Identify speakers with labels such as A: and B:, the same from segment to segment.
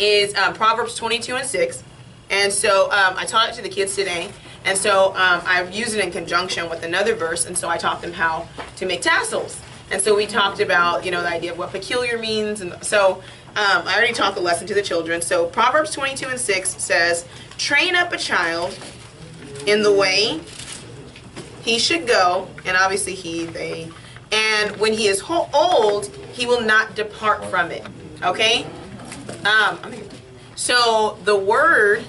A: is Proverbs 22:6. And so I taught it to the kids today. And so I've used it in conjunction with another verse. And so I taught them how to make tassels. And so we talked about, the idea of what peculiar means. And so I already taught the lesson to the children. So Proverbs 22:6 says, train up a child in the way he should go. And obviously they. And when he is old, he will not depart from it. Okay? So the word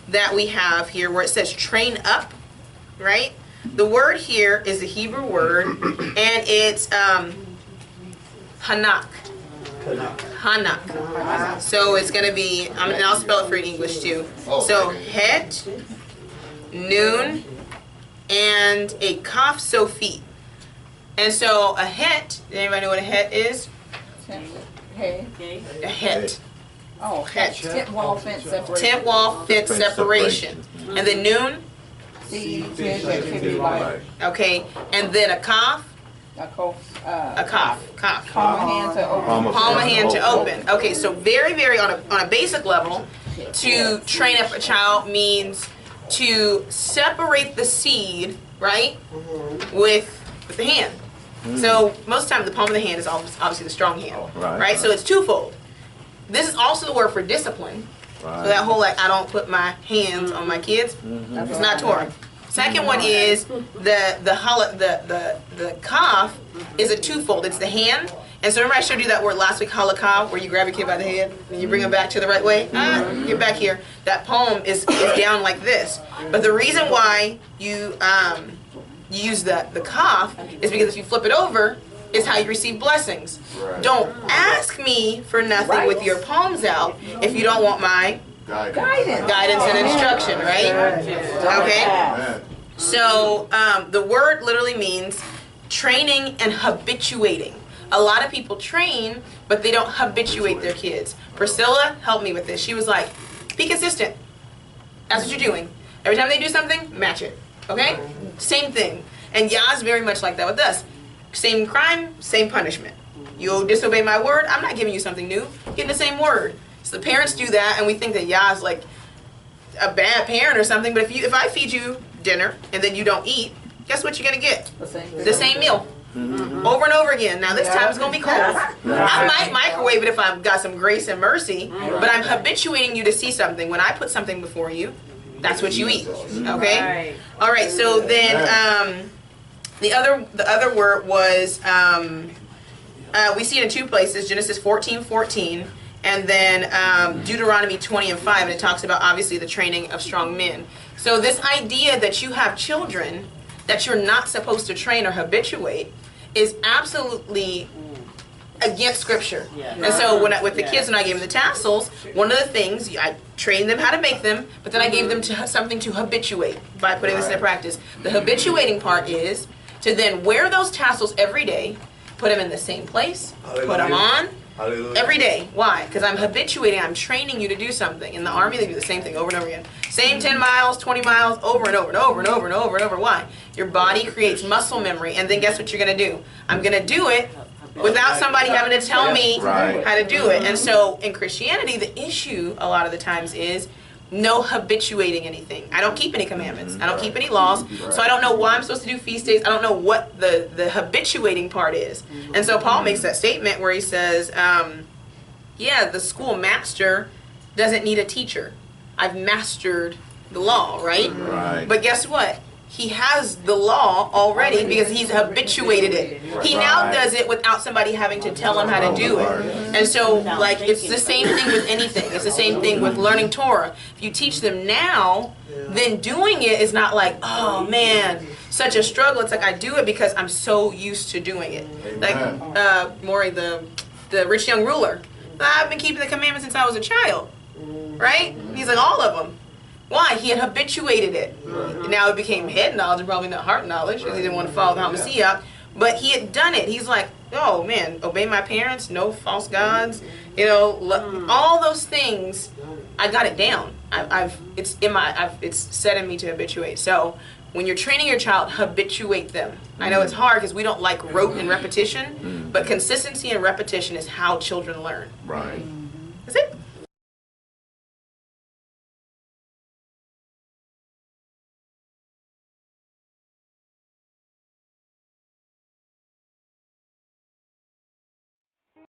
A: that we have here where it says train up, right? The word here is a Hebrew word, and it's hanak. Hanak. So it's going to be, and I'll spell it for you in English too. So het, noon, and a kaf sofit. And so a het, does anybody know what a het is?
B: Hey.
A: A het.
B: Oh, het. Tent wall fence separation.
A: Tent wall fence separation. And then noon?
B: Seed, fish, activity, life.
A: Okay. And then a kaf?
B: A cough.
A: A kaf. Kaf.
B: Palm of hand to open.
A: Palm of hand to open. Okay, so very, very on a basic level, to train up a child means to separate the seed, right, with the hand. So most of the time the palm of the hand is obviously the strong hand, right? So it's twofold. This is also the word for discipline. So that whole I don't put my hands on my kids, it's not Torah. Second one is the kaf is a twofold. It's the hand. And so remember I showed you that word last week, halakah, where you grab your kid by the head and you bring him back to the right way. Get back here. That palm is down like this. But the reason why you use the kaf is because if you flip it over, is how you receive blessings. Don't ask me for nothing with your palms out if you don't want my guidance and instruction, right? Okay? So the word literally means training and habituating. A lot of people train, but they don't habituate their kids. Priscilla helped me with this. She was like, be consistent. That's what you're doing. Every time they do something, match it. Okay? Same thing. And Yah's very much like that with us. Same crime, same punishment. You disobey my word, I'm not giving you something new. You're getting the same word. So the parents do that, and we think that Yah's like a bad parent or something. But if I feed you dinner and then you don't eat, guess what you're gonna get? The same meal. Over and over again. Now this time it's going to be cold. I might microwave it if I've got some grace and mercy, but I'm habituating you to see something. When I put something before you, that's what you eat. Okay? All right, so then the other word was, we see it in two places, Genesis 14:14, and then Deuteronomy 20:5, and it talks about obviously the training of strong men. So this idea that you have children that you're not supposed to train or habituate is absolutely against Scripture. And so with the kids, when I gave them the tassels, one of the things, I trained them how to make them, but then I gave them something to habituate by putting this into practice. The habituating part is to then wear those tassels every day, put them in the same place, put them on, every day. Why? Because I'm habituating, I'm training you to do something. In the Army, they do the same thing over and over again. Same 10 miles, 20 miles, over and over and over and over and over and over. Why? Your body creates muscle memory, and then guess what you're going to do? I'm going to do it without somebody having to tell me how to do it. And so in Christianity, the issue a lot of the times is no habituating anything. I don't keep any commandments. I don't keep any laws. So I don't know why I'm supposed to do feast days. I don't know what the habituating part is. And so Paul makes that statement where he says, yeah, the school master doesn't need a teacher. I've mastered the law, right? But guess what? He has the law already because he's habituated it. He now does it without somebody having to tell him how to do it. And so, like, it's the same thing with anything. It's the same thing with learning Torah. If you teach them now, then doing it is not like, oh man, such a struggle. It's like I do it because I'm so used to doing it. Like Maury, the rich young ruler. I've been keeping the commandments since I was a child, right? He's like, all of them. Why? He had habituated it. Now it became head knowledge and probably not heart knowledge because he didn't want to follow the Hamashiach. But he had done it. He's like, oh man, obey my parents, no false gods, all those things. I got it down. It's set in me to habituate. So when you're training your child, habituate them. I know it's hard because we don't like rote and repetition, but consistency and repetition is how children learn.
C: Right.
A: That's it.